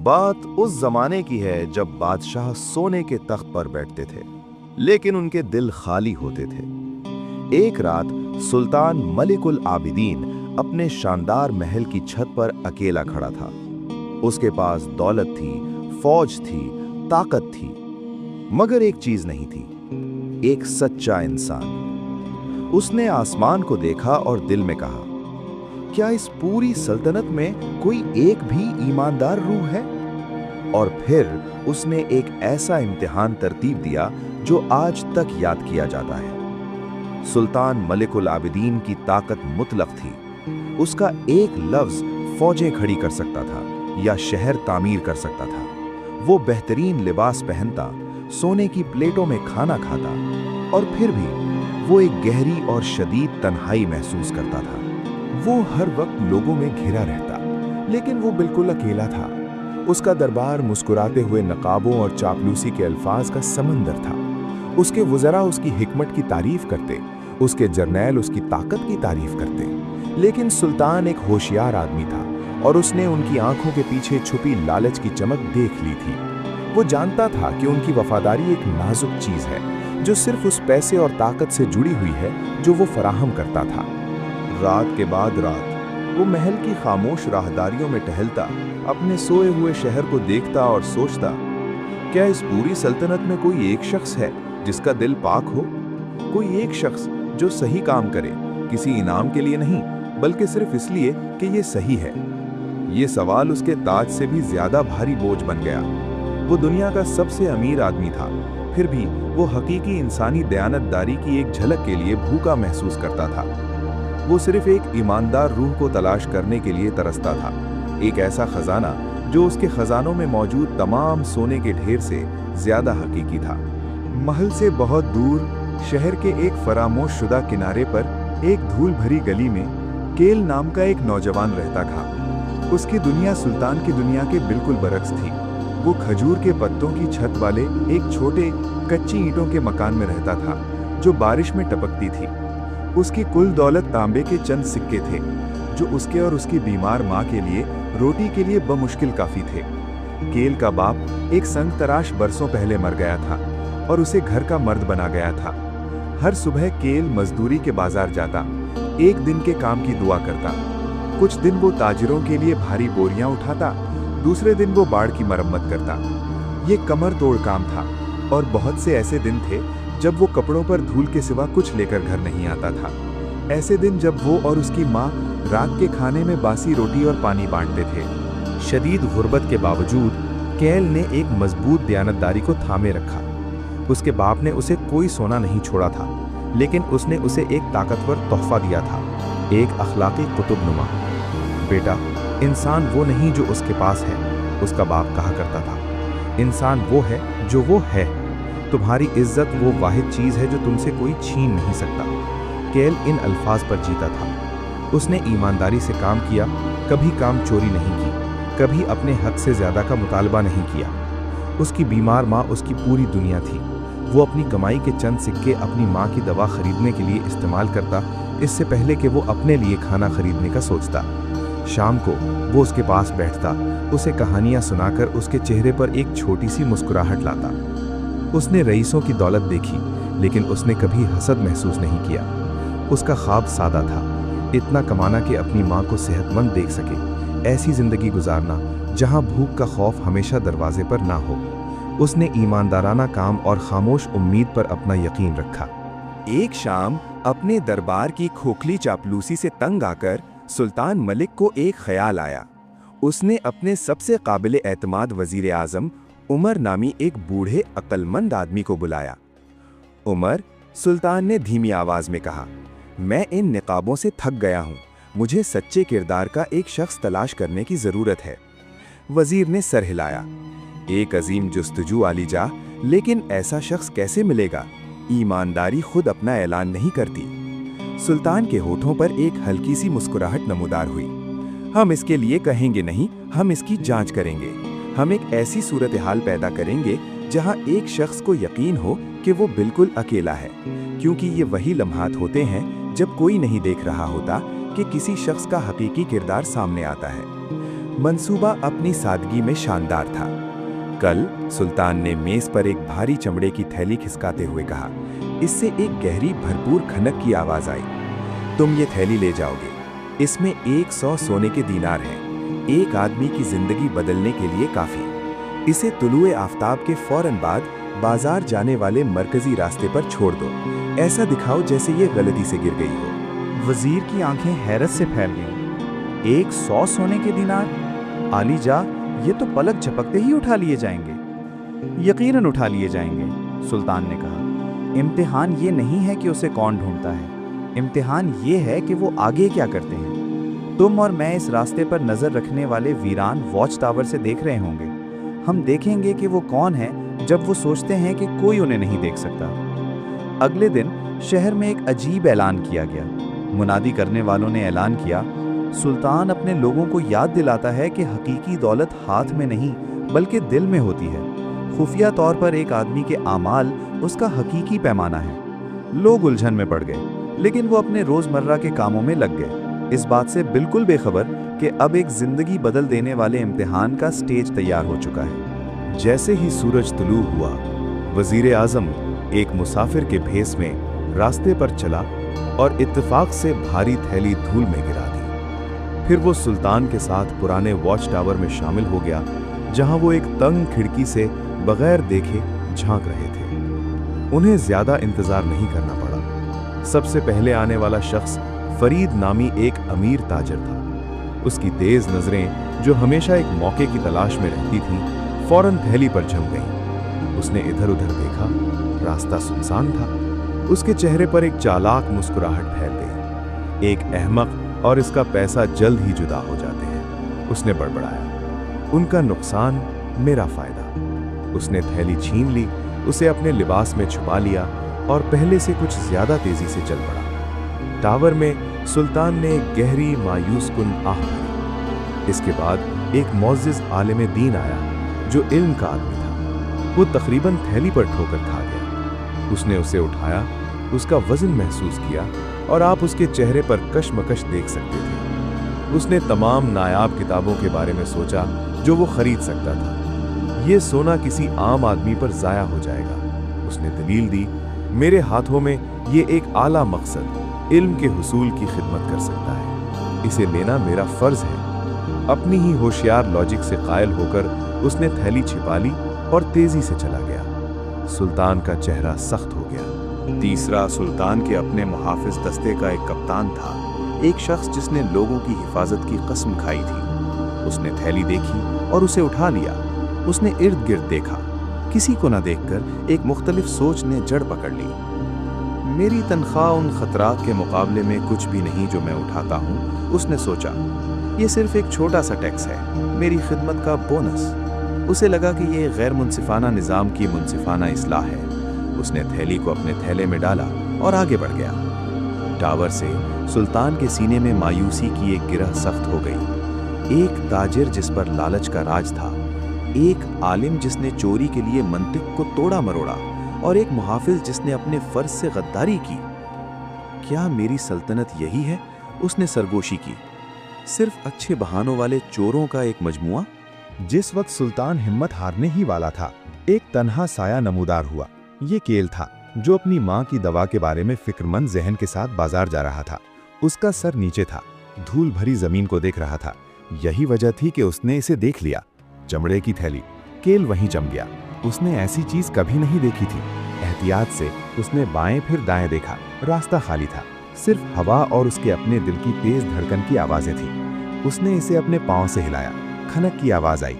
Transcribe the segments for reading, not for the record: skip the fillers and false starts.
बात उस जमाने की है जब बादशाह सोने के तख्त पर बैठते थे, लेकिन उनके दिल खाली होते थे। एक रात सुल्तान मलिकुल आबिदीन अपने शानदार महल की छत पर अकेला खड़ा था। उसके पास दौलत थी, फौज थी, ताकत थी, मगर एक चीज नहीं थी, एक सच्चा इंसान। उसने आसमान को देखा और दिल में कहा, क्या इस पूरी सल्तनत में कोई एक भी ईमानदार रूह है? और फिर उसने एक ऐसा इम्तिहान तरतीब दिया जो आज तक याद किया जाता है। सुल्तान मलिकुल आबिदीन की ताकत मुतलक थी। उसका एक लफ्ज फौजें खड़ी कर सकता था या शहर तामीर कर सकता था। वो बेहतरीन लिबास पहनता, सोने की प्लेटों में खाना खाता, और फिर भी वो एक गहरी और शदीद तन्हाई महसूस करता था। वो हर वक्त लोगों में घिरा रहता, लेकिन वो बिल्कुल अकेला था। उसका दरबार मुस्कुराते हुए नकाबों और चापलूसी के अल्फाज का समंदर था। उसके वज़रा उसकी हिकमत की तारीफ करते, उसके जर्नैल उसकी ताकत की तारीफ करते। लेकिन सुल्तान एक होशियार आदमी था और उसने उनकी आंखों के पीछे छुपी लालच की चमक देख ली थी। वो जानता था कि उनकी वफादारी एक नाजुक चीज है जो सिर्फ उस पैसे और ताकत से जुड़ी हुई है जो वो फराहम करता था। रात के बाद रात वो महल की खामोश राहदारियों में टहलता, अपने सोए हुए शहर को देखता और सोचता, क्या इस पूरी सल्तनत में कोई एक शख्स है जिसका दिल पाक हो? कोई एक शख्स जो सही काम करे, किसी इनाम के लिए नहीं बल्कि सिर्फ इसलिए कि ये सही है। ये सवाल उसके ताज से भी ज्यादा भारी बोझ बन गया। वो दुनिया का सबसे अमीर आदमी था, फिर भी वो हकीकी इंसानी दयानतदारी की एक झलक के लिए भूखा महसूस करता था। वो सिर्फ एक ईमानदार रूह को तलाश करने के लिए तरसता था, एक ऐसा खजाना जो उसके खजानों में मौजूद तमाम सोने के ढेर से ज्यादा हकीकी था। महल से बहुत दूर शहर के एक फरामोश शुदा किनारे पर एक धूल भरी गली में केल नाम का एक नौजवान रहता था। उसकी दुनिया सुल्तान की दुनिया के बिल्कुल बरक्स थी। वो खजूर के पत्तों की छत वाले एक छोटे कच्ची ईंटों के मकान में रहता था जो बारिश में टपकती थी। उसकी कुल दौलत तांबे के चंद सिक्के थे जो उसके और उसकी बीमार माँ के लिए रोटी के लिए बमुश्किल काफी थे। केल का बाप एक संग तराश बरसों पहले मर गया था और उसे घर का मर्द बना गया था। हर सुबह केल मजदूरी के बाजार जाता, एक दिन के काम की दुआ करता। कुछ दिन वो ताजिरों के लिए भारी बोरियां उठाता, दूसरे दिन वो बाड़ की मरम्मत करता। ये कमर तोड़ काम था और बहुत से ऐसे दिन थे जब वो कपड़ों पर धूल के सिवा कुछ लेकर घर नहीं आता था। ऐसे दिन जब वो और उसकी माँ रात के खाने में बासी रोटी और पानी बांटते थे। शदीद गुर्बत के बावजूद केल ने एक मजबूत दयानतदारी को थामे रखा। उसके बाप ने उसे कोई सोना नहीं छोड़ा था, लेकिन उसने उसे एक ताकतवर तोहफा दिया था, एक अखलाकी कुतुबनुमा। बेटा, इंसान वो नहीं जो उसके पास है, उसका बाप कहा करता था। इंसान वो है जो वो है। तुम्हारी इज्जत वो वाहिद चीज है जो तुमसे कोई छीन नहीं सकता। केल इन अल्फाज पर जीता था। उसने ईमानदारी से काम किया, कभी काम चोरी नहीं की, कभी अपने हक से ज्यादा का मुतालबा नहीं किया। उसकी बीमार माँ उसकी पूरी दुनिया थी। वो अपनी कमाई के चंद सिक्के अपनी माँ की दवा खरीदने के लिए इस्तेमाल करता, इससे पहले कि वो अपने लिए खाना खरीदने का सोचता। शाम को वो उसके पास बैठता, उसे कहानियां सुनाकर उसके चेहरे पर एक छोटी सी मुस्कुराहट लाता। उसने रईसों की दौलत देखी, लेकिन उसने कभी हसद महसूस नहीं किया। उसका ख्वाब सादा था, इतना कमाना कि अपनी माँ को सेहतमंद देख सके, ऐसी जिंदगी गुजारना जहाँ भूख का खौफ हमेशा दरवाजे पर ना हो। उसने ईमानदाराना काम और खामोश उम्मीद पर अपना यकीन रखा। एक शाम अपने दरबार की खोखली चापलूसी से तंग आकर सुल्तान मलिक को एक ख्याल आया। उसने अपने सबसे काबिल एतमाद वजीर आजम उमर नामी एक बूढ़े अक्लमंद आदमी को बुलाया। उमर, सुल्तान ने धीमी आवाज में कहा, मैं इन निकाबों से थक गया हूँ। मुझे सच्चे किरदार का एक शख्स तलाश करने की जरूरत है। वजीर ने सर हिलाया। एक अजीम जुस्तजू आली जा, लेकिन ऐसा शख्स कैसे मिलेगा? ईमानदारी खुद अपना ऐलान नहीं करती। सुल्तान के होठों पर एक हल्की सी मुस्कुराहट नमूदार हुई। हम इसके लिए कहेंगे नहीं, हम इसकी जांच करेंगे। हम एक ऐसी सूरत हाल पैदा करेंगे जहां एक शख्स को यकीन हो कि वो बिल्कुल अकेला है, क्योंकि ये वही लम्हात होते हैं जब कोई नहीं देख रहा होता कि किसी शख्स का हकीकी किरदार सामने आता है। मंसूबा अपनी सादगी में शानदार था। कल सुल्तान ने मेज पर एक भारी चमड़े की थैली खिसकाते हुए कहा। इससे एक गहरी भरपूर खनक की आवाज आई। तुम ये थैली ले जाओगे, इसमें 100 सोने के दीनार हैं, एक आदमी की जिंदगी बदलने के लिए काफी। इसे तुलुए आफताब के फौरन बाद बाजार जाने वाले मरकजी रास्ते पर छोड़ दो। ऐसा दिखाओ जैसे ये गलती से गिर गई हो। वजीर की आंखें हैरत से फैल गईं। 100 सोने के दीनार? आली जा, ये तो पलक झपकते ही उठा लिए जाएंगे। यकीनन उठा लिए जाएंगे, सुल्तान ने कहा। इम्तिहान ये नहीं है कि उसे कौन ढूंढता है, इम्तिहान ये है कि वो आगे क्या करते हैं। तुम और मैं इस रास्ते पर नजर रखने वाले वीरान वॉच टावर से देख रहे होंगे। हम देखेंगे कि वो कौन है जब वो सोचते हैं कि कोई उन्हें नहीं देख सकता। अगले दिन शहर में एक अजीब ऐलान किया गया। मुनादी करने वालों ने ऐलान किया, सुल्तान अपने लोगों को याद दिलाता है कि हकीकी दौलत हाथ में नहीं बल्कि दिल में होती है। खुफिया तौर पर एक आदमी के आमाल उसका हकीकी पैमाना है। लोग उलझन में पड़ गए, लेकिन वो अपने रोजमर्रा के कामों में लग गए, इस बात से बिल्कुल बेखबर कि अब एक जिंदगी बदल देने वाले इम्तिहान का स्टेज तैयार हो चुका है। जैसे ही सूरज तुलू हुआ, वजीर आजम एक मुसाफिर के भेस में रास्ते पर चला और इत्तेफाक से भारी थैली धूल में गिरा दी। फिर वो सुल्तान के साथ पुराने वॉच टावर में शामिल हो गया, जहां वो एक तंग खिड़की से बगैर देखे झांक रहे थे। उन्हें ज्यादा इंतजार नहीं करना पड़ा। सबसे पहले आने वाला शख्स फरीद नामी एक अमीर ताजर था। उसकी तेज नजरें, जो हमेशा एक मौके की तलाश में रहती थीं, फौरन थैली पर जम गईं। उसने इधर उधर देखा, रास्ता सुनसान था। उसके चेहरे पर एक चालाक मुस्कुराहट फैल गई। एक अहमक और इसका पैसा जल्द ही जुदा हो जाते हैं, उसने बड़बड़ाया। उनका नुकसान, मेरा फायदा। उसने थैली छीन ली, उसे अपने लिबास में छुपा लिया और पहले से कुछ ज्यादा तेजी से चल पड़ा। टावर में सुल्तान ने एक गहरी मायूस कुन आह भरी। इसके बाद एक मुअज़्ज़िज़ आलिम दीन आया, जो इल्म का आदमी था। वो तकरीबन थैली पर ठोकर खा गया। उसने उसे उठाया, उसका वजन महसूस किया और आप उसके चेहरे पर कशमकश देख सकते थे। उसने तमाम नायाब किताबों के बारे में सोचा जो वो खरीद सकता था। ये सोना किसी आम आदमी पर जाया हो जाएगा। उसने दलील दी, मेरे हाथों में ये एक आला मकसद, इल्म के हुसूल की खिदमत कर सकता है। इसे लेना मेरा फर्ज है। अपनी ही होशियार लॉजिक से कायल होकर उसने थैली छिपा ली और तेजी से चला गया। सुल्तान का चेहरा सख्त हो गया। तीसरा, सुल्तान के अपने मुहाफिज दस्ते का एक कप्तान था, एक शख्स जिसने लोगों की हिफाजत की कसम खाई थी। उसने थैली देखी और उसे उठा लिया। उसने इर्द गिर्द देखा, किसी को न देखकर एक मुख्तलिफ सोच ने जड़ पकड़ ली। मेरी तनख्वाह उन खतरात के मुकाबले में कुछ भी नहीं जो मैं उठाता हूँ, उसने सोचा। ये सिर्फ एक छोटा सा टैक्स है, मेरी खिदमत का बोनस। उसे लगा कि ये गैर मुनसिफाना निज़ाम की मुनसिफाना इस्लाह है। उसने थैली को अपने थैले में डाला और आगे बढ़ गया। टावर से सुल्तान के सीने में मायूसी की एक गिरह सख्त हो गई। एक ताजिर जिस पर लालच का राज था, एक आलिम जिसने चोरी के लिए मंतिक को तोड़ा मरोड़ा, और एक मुहाफिज जिसने अपने फर्ज से गद्दारी की। क्या मेरी सल्तनत यही है? उसने सरगोशी की। सिर्फ अच्छे बहानों वाले चोरों का एक मजमुआ? जिस वक्त सुल्तान हिम्मत हारने ही वाला था, एक तन्हा साया नमूदार हुआ। ये केल था, जो अपनी माँ की दवा के बारे में फिक्रमंद जहन के साथ बाजार जा रहा था। उसका सर नीचे था, धूल भरी जमीन को देख रहा था। यही वजह थी कि उसने इसे देख लिया। चमड़े की थैली, केल वहीं जम गया। उसने ऐसी चीज कभी नहीं देखी थी। एहतियात से उसने बाएं फिर दाएं देखा। रास्ता खाली था, सिर्फ हवा और उसके अपने दिल की तेज धड़कन की आवाजें थी। उसने इसे अपने पांव से हिलाया, खनक की आवाज आई।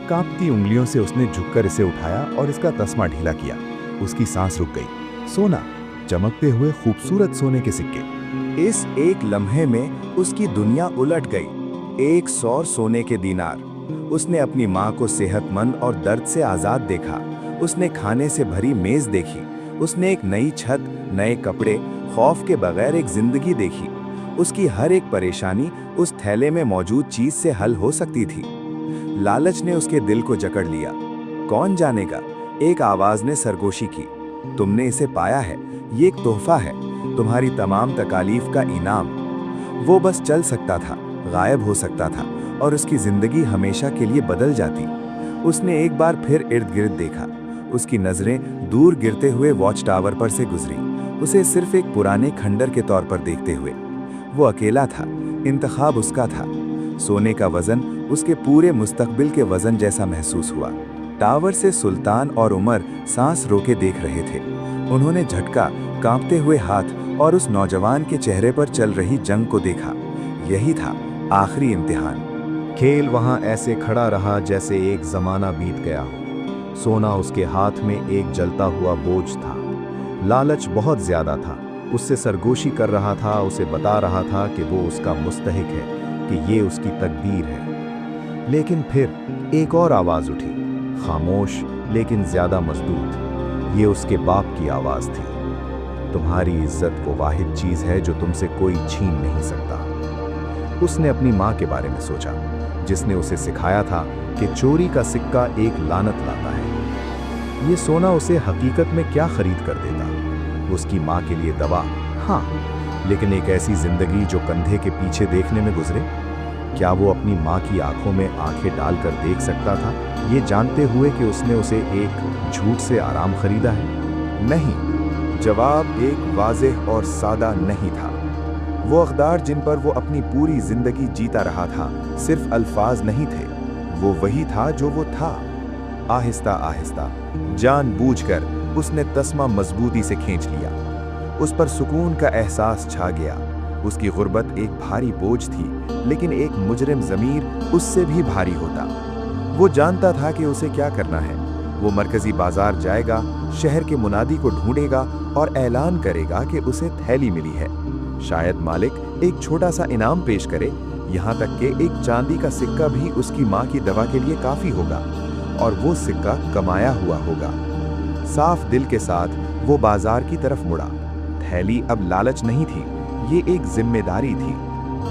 कांपती उंगलियों से उसने झुककर इसे उठाया और इसका तस्मा ढीला किया। उसकी सांस रुक गई। सोना, चमकते हुए खूबसूरत सोने के सिक्के। इस एक लम्हे में उसकी दुनिया उलट गई। 100 सोने के दीनार। उसने अपनी माँ को सेहतमंद और दर्द से आज़ाद देखा। उसने खाने से भरी मेज देखी। उसने एक नई छत, नए कपड़े, खौफ के बगैर एक जिंदगी देखी। उसकी हर एक परेशानी उस थैले में मौजूद चीज से हल हो सकती थी। लालच ने उसके दिल को जकड़ लिया। कौन जानेगा, एक आवाज ने सरगोशी की, तुमने इसे पाया है, ये एक तोहफा है, तुम्हारी तमाम तकालीफ का इनाम। वो बस चल सकता था, गायब हो सकता था और उसकी जिंदगी हमेशा के लिए बदल जाती। उसने एक बार फिर इर्द गिर्द देखा। उसकी नजरें दूर गिरते हुए वॉच टावर पर से गुजरी, उसे सिर्फ एक पुराने खंडर के तौर पर देखते हुए। वो अकेला था, इंतखाब उसका था। सोने का वजन उसके पूरे मुस्तकबिल के वजन जैसा महसूस हुआ। टावर से सुल्तान और उमर सांस रोके देख रहे थे। उन्होंने झटका, कांपते हुए हाथ और उस नौजवान के चेहरे पर चल रही जंग को देखा। यही था आखिरी इम्तिहान। केल वहां ऐसे खड़ा रहा जैसे एक जमाना बीत गया हो। सोना उसके हाथ में एक जलता हुआ बोझ था। लालच बहुत ज्यादा था, उससे सरगोशी कर रहा था, उसे बता रहा था कि वो उसका मुस्तहिक है, कि ये उसकी तकदीर है। लेकिन फिर एक और आवाज उठी, खामोश लेकिन ज्यादा मजबूत। ये उसके बाप की आवाज थी। तुम्हारी इज्जत वो वाहिद चीज है जो तुमसे कोई छीन नहीं सकता। उसने अपनी माँ के बारे में सोचा, जिसने उसे सिखाया था कि चोरी का सिक्का एक लानत लाता है। ये सोना उसे हकीकत में क्या खरीद कर देता? उसकी माँ के लिए दवा, हाँ, लेकिन एक ऐसी जिंदगी जो कंधे के पीछे देखने में गुजरे। क्या वो अपनी माँ की आंखों में आंखें डालकर देख सकता था, ये जानते हुए कि उसने उसे एक झूठ से आराम खरीदा है? नहीं। जवाब एक वाज़ेह और सादा नहीं था। वो अक़दार जिन पर वो अपनी पूरी जिंदगी जीता रहा था, सिर्फ अल्फाज नहीं थे, वो वही था जो वो था। आहिस्ता आहिस्ता, जानबूझकर उसने तस्मा मजबूती से खींच लिया। उस पर सुकून का एहसास छा गया। उसकी गुर्बत एक भारी बोझ थी, लेकिन एक मुजरिम ज़मीर उससे भी भारी होता। वो जानता था कि उसे क्या करना है। वो मरकजी बाजार जाएगा, शहर के मुनादी को ढूंढेगा और ऐलान करेगा कि उसे थैली मिली है। शायद मालिक एक छोटा सा इनाम पेश करे, यहाँ तक कि एक चांदी का सिक्का भी उसकी माँ की दवा के लिए काफ़ी होगा, और वो सिक्का कमाया हुआ होगा। साफ दिल के साथ वो बाजार की तरफ मुड़ा। थैली अब लालच नहीं थी, ये एक जिम्मेदारी थी।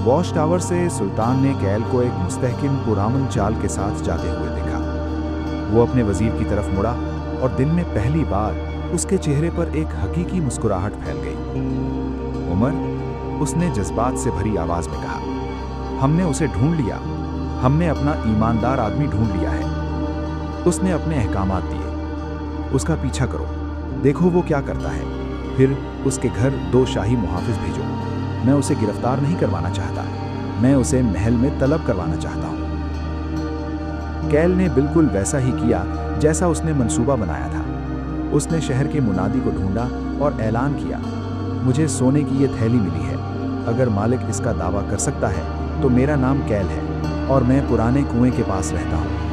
वॉच टावर से सुल्तान ने कैल को एक मुस्तहकिम पुरामन चाल के साथ जाते हुए देखा। वो अपने वजीर की तरफ मुड़ा और दिन में पहली बार उसके चेहरे पर एक हकीकी मुस्कुराहट फैल गई। उमर, उसने जज्बात से भरी आवाज में कहा, हमने उसे ढूंढ लिया। हमने अपना ईमानदार आदमी ढूंढ लिया है। उसने अपने अहकामात दिए। उसका पीछा करो, देखो वो क्या करता है। फिर उसके घर 2 शाही मुहाफिज भेजो। मैं उसे गिरफ्तार नहीं करवाना चाहता, मैं उसे महल में तलब करवाना चाहता हूं। कैल ने बिल्कुल वैसा ही किया जैसा उसने मंसूबा बनाया था। उसने शहर के मुनादी को ढूंढा और ऐलान किया, मुझे सोने की ये थैली मिली है। अगर मालिक इसका दावा कर सकता है तो मेरा नाम कैल है और मैं पुराने कुएं के पास रहता हूँ।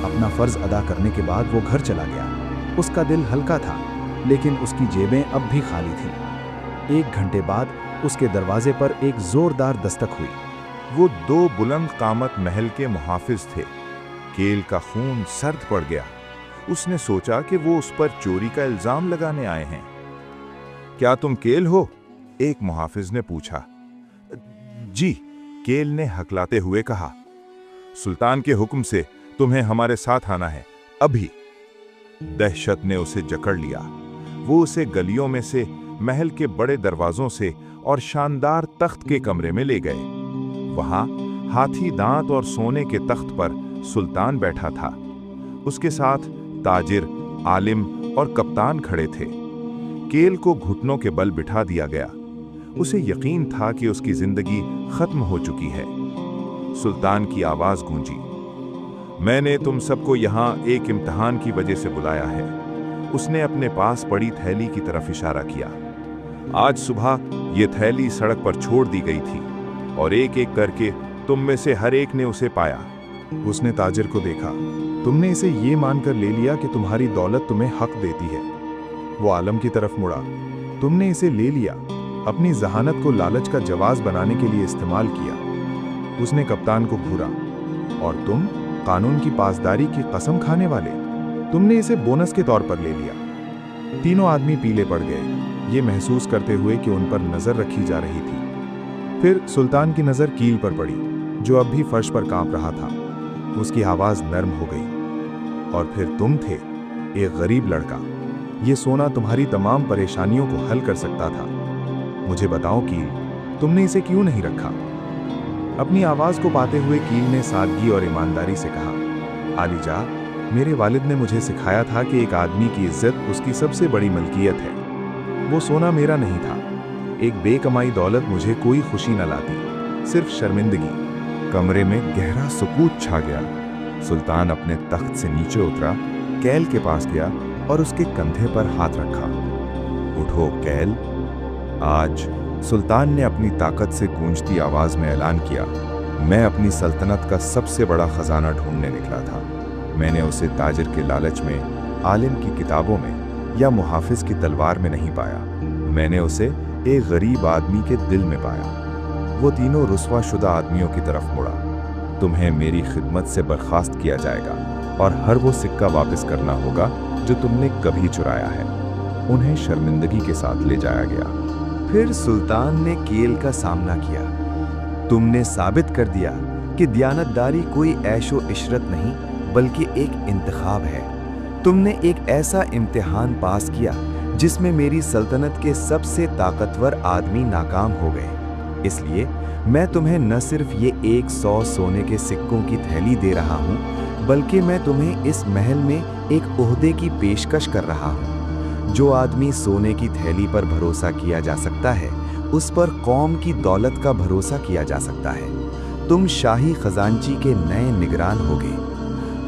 अपना फर्ज अदा करने के बाद वो घर चला गया। उसका दिल हल्का था, लेकिन उसकी जेबें अब भी खाली थीं। 1 घंटे बाद उसके दरवाजे पर एक जोरदार दस्तक हुई। वो 2 बुलंद कामत महल के मुहाफिज थे। केल का खून सर्द पड़ गया। उसने सोचा कि वो उस पर चोरी का इल्जाम लगाने आए हैं। क्या तुम केल हो? एक मुहाफिज ने पूछा। जी, केल ने हकलाते हुए कहा। सुल्तान के हुक्म से तुम्हें हमारे साथ आना है, अभी। दहशत ने उसे जकड़ लिया। वो उसे गलियों में से, महल के बड़े दरवाजों से और शानदार तख्त के कमरे में ले गए। वहां हाथी दांत और सोने के तख्त पर सुल्तान बैठा था। उसके साथ ताजिर, आलिम और कप्तान खड़े थे। केल को घुटनों के बल बिठा दिया गया। उसे यकीन था कि उसकी जिंदगी खत्म हो चुकी है। सुल्तान की आवाज गूंजी, मैंने तुम सबको यहाँ एक इम्तिहान की वजह से बुलाया है। उसने अपने पास पड़ी थैली की तरफ इशारा किया। आज सुबह ये थैली सड़क पर छोड़ दी गई थी और एक एक करके तुम में से हर एक ने उसे पाया। उसने ताजिर को देखा। तुमने इसे ये मानकर ले लिया कि तुम्हारी दौलत तुम्हें हक देती है। वो आलम की तरफ मुड़ा। तुमने इसे ले लिया, अपनी जहानत को लालच का जवाज बनाने के लिए इस्तेमाल किया। उसने कप्तान को घूरा। और तुम, कानून की पासदारी की कसम खाने वाले, तुमने इसे बोनस के तौर पर ले लिया। तीनों आदमी पीले पड़ गए, ये महसूस करते हुए कि उन पर नजर रखी जा रही थी। फिर सुल्तान की नजर कील पर पड़ी, जो अब भी फर्श पर कांप रहा था। उसकी आवाज नरम हो गई। और फिर तुम थे, एक गरीब लड़का। ये सोना तुम्हारी तमाम परेशानियों को हल कर सकता था। मुझे बताओ कि तुमने इसे क्यों नहीं रखा? अपनी आवाज को पाते हुए कील ने सादगी और ईमानदारी से कहा, आलीजा, मेरे वालिद ने मुझे सिखाया था कि एक आदमी की इज्जत उसकी सबसे बड़ी मलकियत है। वो सोना मेरा नहीं था। एक बेकमाई दौलत मुझे कोई खुशी न लाती, सिर्फ शर्मिंदगी। कमरे में गहरा सुकूत छा गया। सुल्तान अपने तख्त से नीचे उतरा, कैल के पास गया और उसके कंधे पर हाथ रखा। उठो कैल। आज सुल्तान ने अपनी ताकत से गूंजती आवाज में ऐलान किया, मैं अपनी सल्तनत का सबसे बड़ा खजाना ढूंढने निकला था। मैंने उसे ताजिर के लालच में, आलिम की किताबों में या मुहाफिज की तलवार में नहीं पाया। मैंने उसे एक गरीब आदमी के दिल में पाया। वो तीनों रुस्वा शुदा आदमियों की तरफ मुड़ा। तुम्हें मेरी खिदमत से बर्खास्त किया जाएगा और हर वो सिक्का वापस करना होगा जो तुमने कभी चुराया है। उन्हें शर्मिंदगी के साथ ले जाया गया। फिर सुल्तान ने कील का सामना किया। तुमने साबित कर दिया कि दियानतदारी कोई ऐशो इशरत नहीं बल्कि एक इंतखाब है। तुमने एक ऐसा इम्तिहान पास किया जिसमें मेरी सल्तनत के सबसे ताकतवर आदमी नाकाम हो गए। इसलिए मैं तुम्हें न सिर्फ ये 100 सोने के सिक्कों की थैली दे रहा हूँ, बल्कि मैं तुम्हें इस महल में एक ओहदे की पेशकश कर रहा हूँ। जो आदमी सोने की थैली पर भरोसा किया जा सकता है, उस पर कौम की दौलत का भरोसा किया जा सकता है। तुम शाही खजांची के नए निगरान होगे।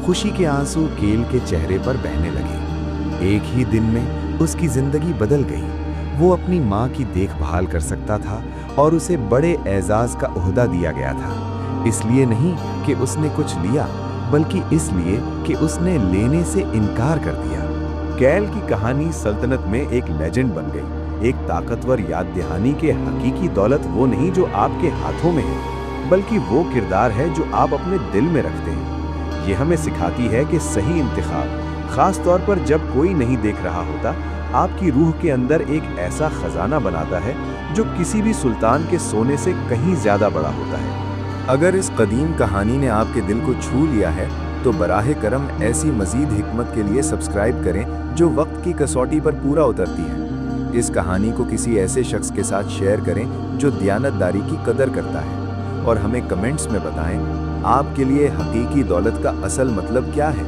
खुशी के आंसू कील के चेहरे पर बहने लगे। एक ही दिन में उसकी जिंदगी बदल गई। वो अपनी माँ की देखभाल कर सकता था और उसे बड़े एजाज का ओहदा दिया गया था। इसलिए नहीं कि उसने कुछ लिया, बल्कि इसलिए कि उसने लेने से इनकार कर दिया। कैल की कहानी सल्तनत में एक लेजेंड बन गई। एक ताकतवर याद दहानी के हकीकी दौलत वो नहीं जो आपके हाथों में है, बल्कि वो किरदार है जो आप अपने दिल में रखते हैं। ये हमें सिखाती है कि सही इंतखाब, खास तौर पर जब कोई नहीं देख रहा होता, आपकी रूह के अंदर एक ऐसा खजाना बनाता है जो किसी भी सुल्तान के सोने से कहीं ज्यादा बड़ा होता है। अगर इस कदीम कहानी ने आपके दिल को छू लिया है तो बराहे करम ऐसी मजीद हिकमत के लिए सब्सक्राइब करें जो वक्त की कसौटी पर पूरा उतरती है। इस कहानी को किसी ऐसे शख्स के साथ शेयर करें जो दियानतदारी की कदर करता है, और हमें कमेंट्स में बताएं आपके लिए हकीकी दौलत का असल मतलब क्या है।